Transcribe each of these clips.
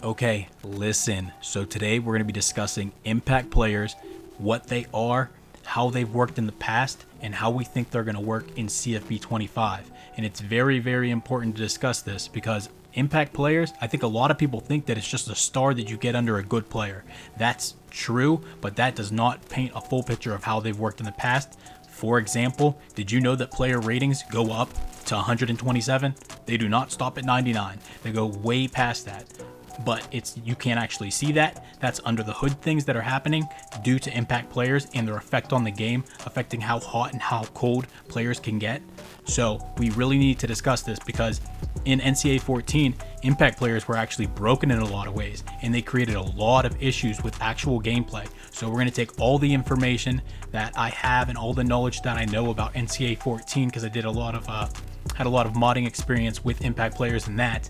Okay, listen. So today we're going to be discussing impact players, what they are, how they've worked in the past, and how we think they're going to work in CFB 25. And it's very, very important to discuss this because impact players, I think a lot of people think that it's just a star that you get under a good player. That's true, but that does not paint a full picture of how they've worked in the past. For example, did you know that player ratings go up to 127? They do not stop at 99. They go way past that. But you can't actually see that. That's under the hood things that are happening due to impact players and their effect on the game, affecting how hot and how cold players can get. So we really need to discuss this because in NCAA 14, impact players were actually broken in a lot of ways, and they created a lot of issues with actual gameplay. So we're going to take all the information that I have and all the knowledge that I know about NCAA 14 because I did had a lot of modding experience with impact players in that,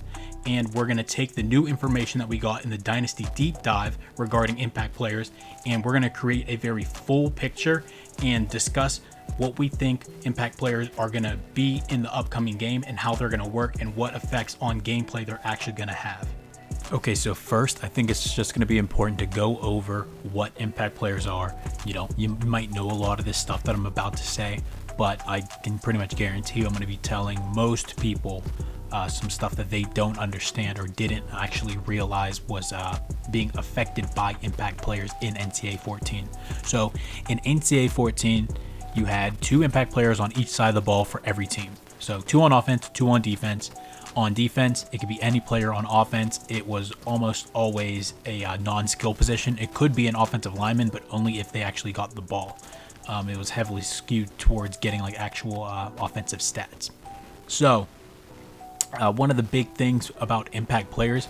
and we're going to take the new information that we got in the Dynasty Deep Dive regarding impact players, and we're going to create a very full picture and discuss what we think impact players are going to be in the upcoming game and how they're going to work and what effects on gameplay they're actually going to have. Okay, so first, I think it's just going to be important to go over what impact players are. You might know a lot of this stuff that I'm about to say, but I can pretty much guarantee you I'm going to be telling most people some stuff that they don't understand or didn't actually realize was being affected by impact players in NCAA 14. So in NCAA 14, you had 2 impact players on each side of the ball for every team. So 2 on offense, 2 on defense. On defense, it could be any player. On offense, it was almost always a non-skill position. It could be an offensive lineman, but only if they actually got the ball. It was heavily skewed towards getting like actual offensive stats. So one of the big things about impact players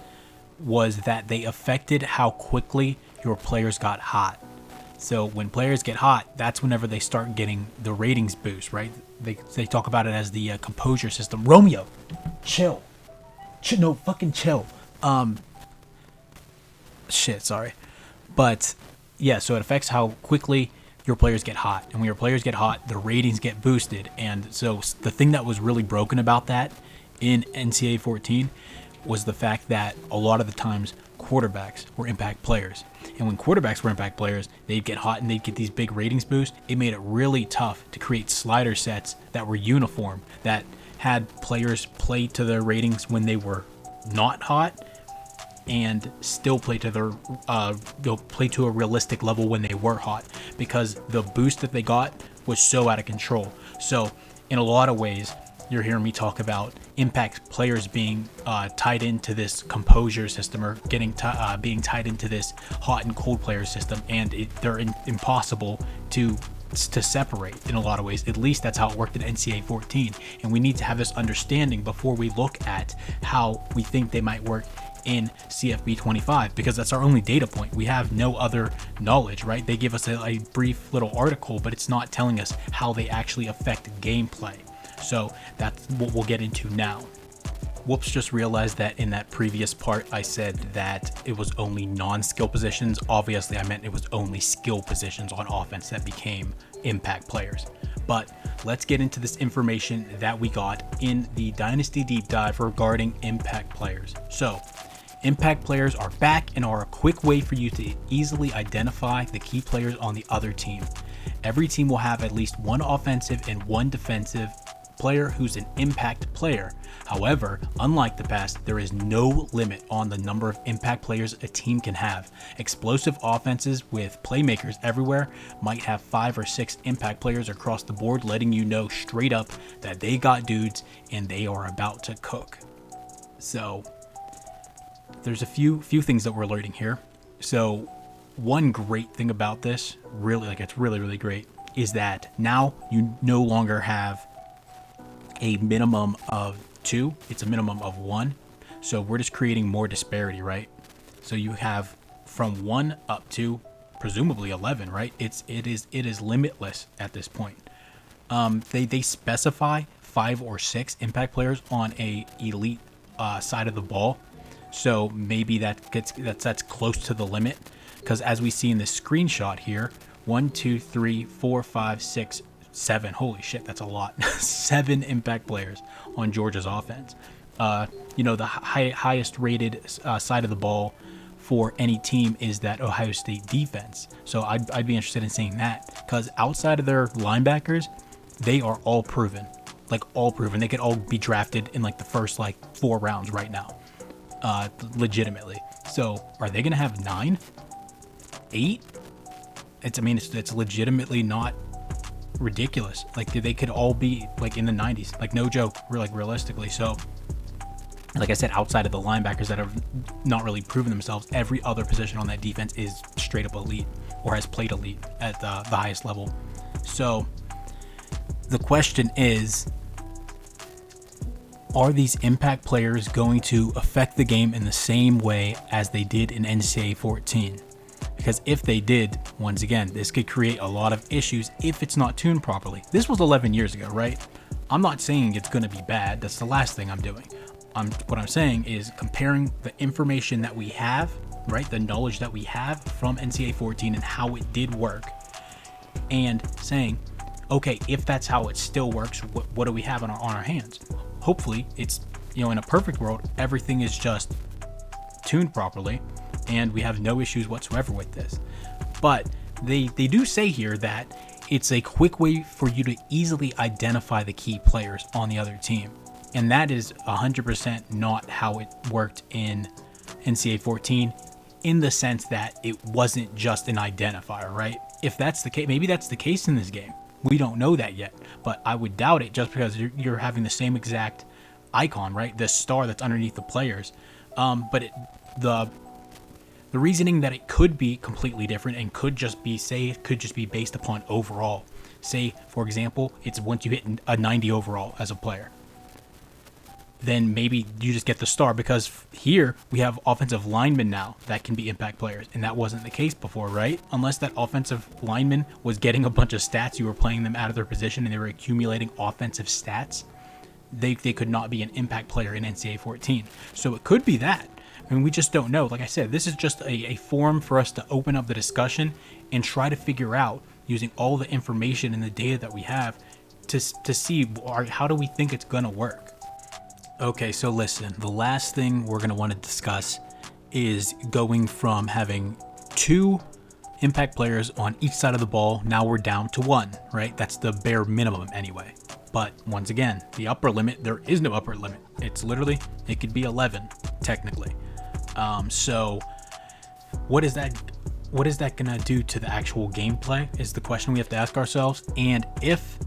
was that they affected how quickly your players got hot. So when players get hot, that's whenever they start getting the ratings boost, right? They talk about it as the composure system. Romeo, chill. No, fucking chill. Sorry. But yeah, so it affects how quickly your players get hot. And when your players get hot, the ratings get boosted. And so the thing that was really broken about that in NCAA 14 was the fact that a lot of the times quarterbacks were impact players. And when quarterbacks were impact players, they'd get hot and they'd get these big ratings boosts. It made it really tough to create slider sets that were uniform, that had players play to their ratings when they were not hot and still play to their play to a realistic level when they were hot, because the boost that they got was so out of control. So in a lot of ways, you're hearing me talk about impact players being tied into this composure system, or being tied into this hot and cold player system, and they're impossible to separate in a lot of ways. At least that's how it worked in NCAA 14, and we need to have this understanding before we look at how we think they might work in CFB 25, because that's our only data point. We have no other knowledge, right? They give us a brief little article, but it's not telling us how they actually affect gameplay. So that's what we'll get into now. Whoops, just realized that in that previous part I said that it was only non-skill positions. Obviously I meant it was only skill positions on offense that became impact players. But let's get into this information that we got in the Dynasty Deep Dive regarding impact players. So impact players are back and are a quick way for you to easily identify the key players on the other team. Every team will have at least one offensive and one defensive player who's an impact player. However, unlike the past, there is no limit on the number of impact players a team can have. Explosive offenses with playmakers everywhere might have 5 or 6 impact players across the board, letting you know straight up that they got dudes and they are about to cook. So there's a few things that we're learning here. So one great thing about this, it's really great, is that now you no longer have a minimum of 2, it's a minimum of 1. So we're just creating more disparity, right? So you have from 1 up to presumably 11, right? It is limitless at this point. They specify 5 or 6 impact players on a elite side of the ball. So maybe that's close to the limit, because as we see in this screenshot here, 1, 2, 3, 4, 5, 6, 7. Holy shit, that's a lot. 7 impact players on Georgia's offense. the highest rated side of the ball for any team is that Ohio State defense. So I'd be interested in seeing that, because outside of their linebackers, they are all proven. Like, all proven. They could all be drafted in like the first like 4 rounds right now, legitimately. So are they going to have 9, 8? It's legitimately not ridiculous. Like, they could all be like in the 90s, like no joke, realistically. So like I said, outside of the linebackers that have not really proven themselves, every other position on that defense is straight up elite or has played elite at the highest level. So the question is, are these impact players going to affect the game in the same way as they did in NCAA 14? Because if they did, once again, this could create a lot of issues if it's not tuned properly. This was 11 years ago, right? I'm not saying it's going to be bad. That's the last thing I'm doing. What I'm saying is comparing the information that we have, right, the knowledge that we have from NCAA 14 and how it did work, and saying, okay, if that's how it still works, what do we have on our hands? Hopefully, it's, in a perfect world, everything is just tuned properly, and we have no issues whatsoever with this. But they do say here that it's a quick way for you to easily identify the key players on the other team. And that is 100% not how it worked in NCAA 14, in the sense that it wasn't just an identifier, right? If that's the case, maybe that's the case in this game. We don't know that yet, but I would doubt it just because you're having the same exact icon, right? The star that's underneath the players. But the reasoning that it could be completely different and could just be based upon overall. Say, for example, it's once you hit a 90 overall as a player, then maybe you just get the star, because here we have offensive linemen now that can be impact players, and that wasn't the case before, right? Unless that offensive lineman was getting a bunch of stats, you were playing them out of their position and they were accumulating offensive stats, they could not be an impact player in NCAA 14. So it could be that. We just don't know. Like I said, this is just a forum for us to open up the discussion and try to figure out, using all the information and the data that we have, to see how do we think it's going to work. Okay, so listen, the last thing we're going to want to discuss is going from having 2 impact players on each side of the ball. Now we're down to 1, right? That's the bare minimum anyway. But once again, the upper limit, there is no upper limit. It's literally, it could be 11, technically. So what is that going to do to the actual gameplay is the question we have to ask ourselves. And if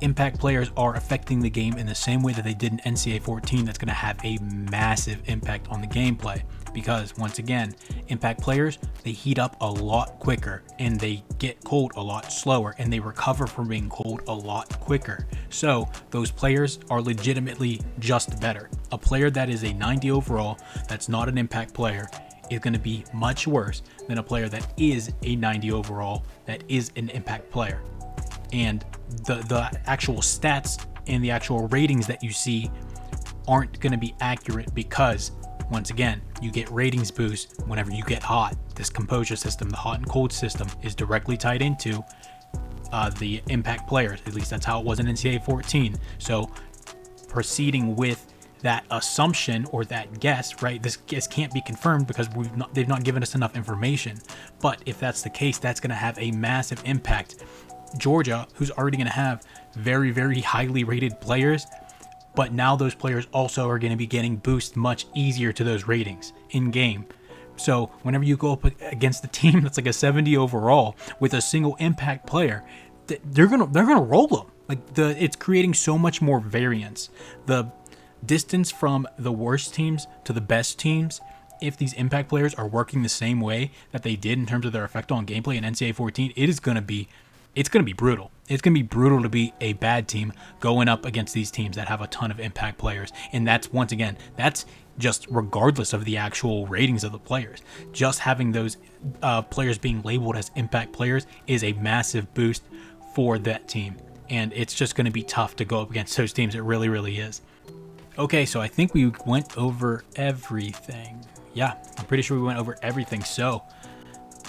impact players are affecting the game in the same way that they did in NCAA 14, that's going to have a massive impact on the gameplay, because once again, impact players, they heat up a lot quicker and they get cold a lot slower, and they recover from being cold a lot quicker. So those players are legitimately just better. A player that is a 90 overall that's not an impact player is going to be much worse than a player that is a 90 overall that is an impact player. And the actual stats and the actual ratings that you see aren't going to be accurate, because once again, you get ratings boost whenever you get hot. This composure system, the hot and cold system, is directly tied into the impact players. At least that's how it was in NCAA 14. So proceeding with that assumption or that guess, right? This guess can't be confirmed because they've not given us enough information. But if that's the case, that's going to have a massive impact. Georgia, who's already going to have very, very highly rated players, but now those players also are going to be getting boost much easier to those ratings in game. So whenever you go up against a team that's like a 70 overall with a single impact player, they're gonna roll them. Like it's creating so much more variance. The distance from the worst teams to the best teams, if these impact players are working the same way that they did in terms of their effect on gameplay in NCAA 14, it's going to be brutal. It's going to be brutal to be a bad team going up against these teams that have a ton of impact players. And that's, once again, that's just regardless of the actual ratings of the players. Just having those players being labeled as impact players is a massive boost for that team. And it's just going to be tough to go up against those teams. It really, really is. Okay, so I think we went over everything. Yeah, I'm pretty sure we went over everything. So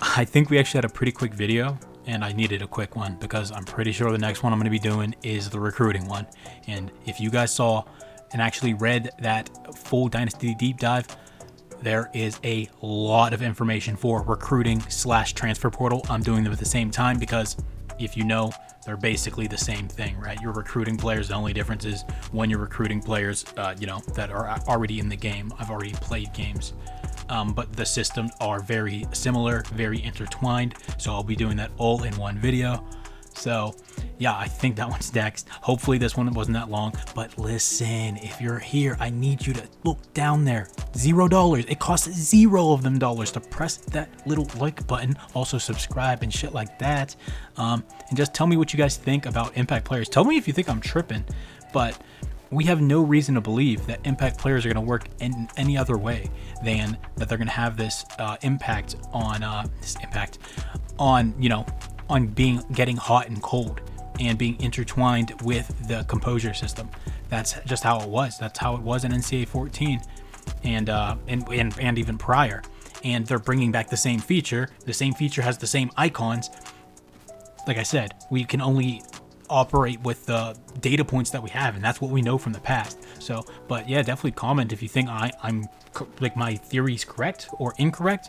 I think we actually had a pretty quick video, and I needed a quick one because I'm pretty sure the next one I'm going to be doing is the recruiting one. And if you guys saw and actually read that full Dynasty Deep Dive, there is a lot of information for recruiting / transfer portal. I'm doing them at the same time because, if you know, they're basically the same thing, right? You're recruiting players. The only difference is when you're recruiting players, that are already in the game. I've already played games. But the systems are very similar, very intertwined. So I'll be doing that all in one video. So yeah, I think that one's next. Hopefully this one wasn't that long, but listen, if you're here, I need you to look down there. $0. It costs $0 to press that little like button. Also subscribe and shit like that. And just tell me what you guys think about impact players. Tell me if you think I'm tripping, but we have no reason to believe that impact players are going to work in any other way than that they're going to have this impact on getting hot and cold and being intertwined with the composure system. That's just how it was. That's how it was in NCAA 14 and even prior. And they're bringing back the same feature. The same feature has the same icons. Like I said, we can only operate with the data points that we have, and that's what we know from the past. So, but yeah, definitely comment if you think I'm like my theory's correct or incorrect,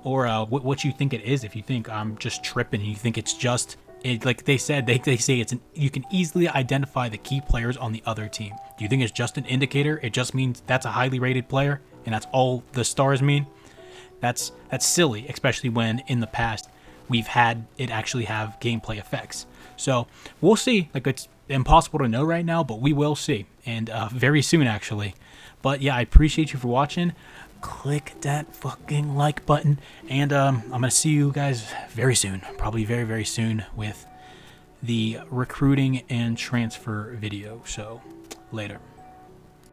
or what you think it is. If you think I'm just tripping and you think it's just like they said, they say you can easily identify the key players on the other team. Do you think it's just an indicator? It just means that's a highly rated player and that's all the stars mean? That's silly, especially when in the past we've had it actually have gameplay effects. So we'll see. Like, it's impossible to know right now, but we will see, and very soon actually. But yeah, I appreciate you for watching. Click that fucking like button, and I'm gonna see you guys very soon, probably very, very soon, with the recruiting and transfer video. So later.